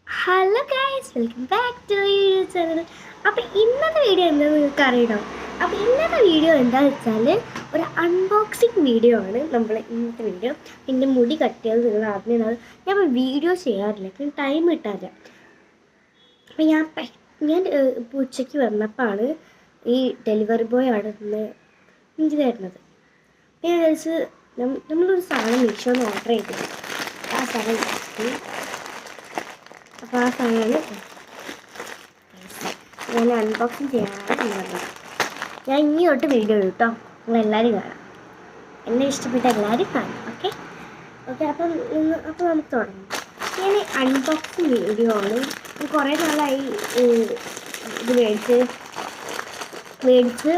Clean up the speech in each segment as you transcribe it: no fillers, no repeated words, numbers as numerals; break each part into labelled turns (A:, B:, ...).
A: Hello guys, welcome back to YouTube channel. അപ്പോൾ ഇന്നത്തെ video എന്താണെന്ന് നിങ്ങൾക്ക് അറിയണം. അപ്പോൾ ഇന്നത്തെ വീഡിയോ എന്താണെന്ന് വെച്ചാൽ ഒരു അൺബോക്സിങ് വീഡിയോ ആണ് ഇന്നത്തെ വീഡിയോ. എൻ്റെ മുടി കട്ടിയത് നിങ്ങൾ അറിഞ്ഞത്. ഞാൻ വീഡിയോ ചെയ്യാറില്ല, എനിക്ക് ടൈം കിട്ടാറില്ല. അപ്പോൾ ഞാൻ ഇപ്പോൾ ഉച്ചയ്ക്ക് വന്നപ്പോഴാണ് ഈ ഡെലിവറി ബോയ് അവിടെ നിന്ന് എനിക്ക് തരുന്നത്. ഞാൻ വിചാരിച്ച് നമ്മളൊരു സാധനം മീഷോന്ന് ഓർഡർ ചെയ്തിട്ടുണ്ട്. ആ സാധനം അപ്പോൾ ആ സാധനമാണ് ഞാൻ അൺബോക്സിങ് ചെയ്യാനാണ് പറഞ്ഞത്. ഞാൻ ഇനി തൊട്ട് വീഡിയോ ഇടും കേട്ടോ, നിങ്ങളെല്ലാവരും കാണാം. എന്നെ ഇഷ്ടപ്പെട്ട എല്ലാവരും കാണാം. ഓക്കെ അപ്പം നമുക്ക് തുടങ്ങാം. ഞാൻ അൺബോക്സിങ് വീഡിയോ ആണ്. കുറേ നാളായി ഇത് മേടിച്ച്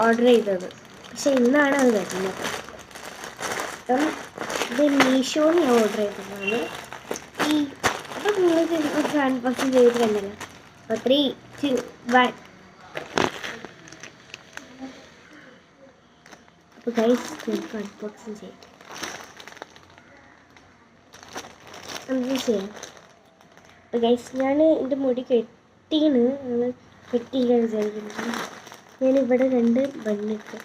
A: ഓർഡർ ചെയ്തത്, പക്ഷെ ഇന്നാണ് അത് വരുന്നത്. അപ്പം ഇത് മീഷോന്ന് ഞാൻ ഓർഡർ ചെയ്തതാണ്. അപ്പം നിങ്ങൾക്ക് കുറച്ച് അൺബോക്സിങ് ചെയ്ത് കണ്ടല്ലോ. അപ്പോൾ 3, 2, 1. അപ്പോൾ ഗൈസ് നമുക്ക് അൺബോക്സിങ് ചെയ്യാം. അപ്പോൾ ഗൈസ് ഞാൻ എൻ്റെ മുടി കെട്ടിയാണ് വിചാരിക്കുന്നത്. ഞാനിവിടെ 2 ബണ്ണിട്ട്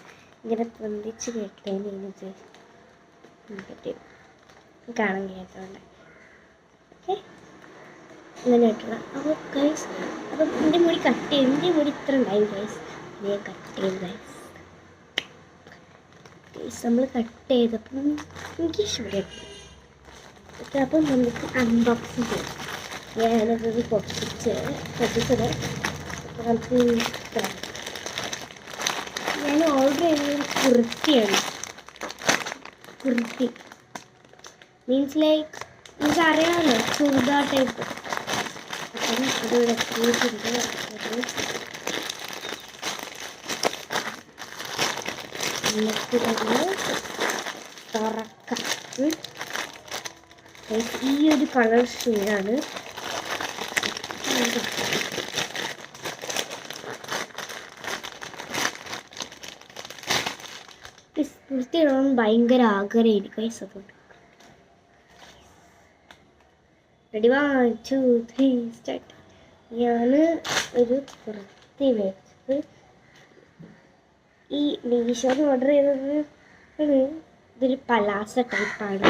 A: ഇങ്ങനെ പൊന്തിച്ച് കെട്ടാൻ പറ്റും, കാണാൻ കഴിയാത്തതുകൊണ്ട്. ഓക്കെ, അങ്ങനെയായിട്ടുള്ള. അപ്പോൾ ഗൈസ്, അപ്പം എൻ്റെ മുടി ഇത്ര ഉണ്ടായി ഗൈസ്. ഞാൻ കട്ട് ചെയ്തു ഗൈസ്. നമ്മൾ കട്ട് ചെയ്തപ്പം എനിക്ക് ഇഷ്ടപ്പെട്ടു. ഓക്കെ, അപ്പം നമുക്ക് അൺബോക്സിങ് ചെയ്യാം. ഞാനത് പൊട്ടിച്ചത് നമുക്ക് ഞാൻ ഓർഡർ ചെയ്തത് കുർത്തിയാണ്. കുർത്തി മീൻസ് ലൈക്ക് നിങ്ങൾക്ക് അറിയാമല്ലോ, ചുരിദാർ ടൈപ്പ്. അപ്പം ഇതിവിടെ എത്തിയിട്ടുണ്ട്. തുറക്കാം. ഈ ഒരു കളർ ഷെയ്ഡാണ്. വൃത്തിയിടാൻ ഭയങ്കര ആഗ്രഹമായിരിക്കും ഗൈസ്. അതുകൊണ്ട് റെഡി, 1, 2, 3 സ്റ്റാർട്ട്. ഞാൻ ഒരു കുർത്തി മേടിച്ചത് ഈ മീഷോന്ന് ഓർഡർ ചെയ്തത്. ഇതൊരു പലാസ ടൈപ്പാണ്.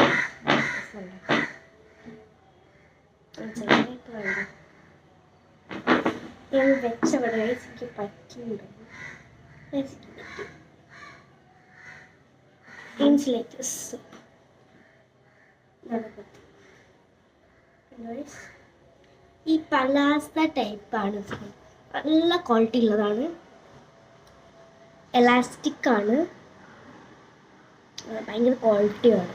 A: ഞാൻ വെച്ചവിടെ എനിക്ക് പറ്റുന്നുണ്ട്. ഈ പലാസ ടൈപ്പാണ്. നല്ല ക്വാളിറ്റി ഉള്ളതാണ്. എലാസ്റ്റിക് ആണ്, ഭയങ്കര ക്വാളിറ്റിയാണ്.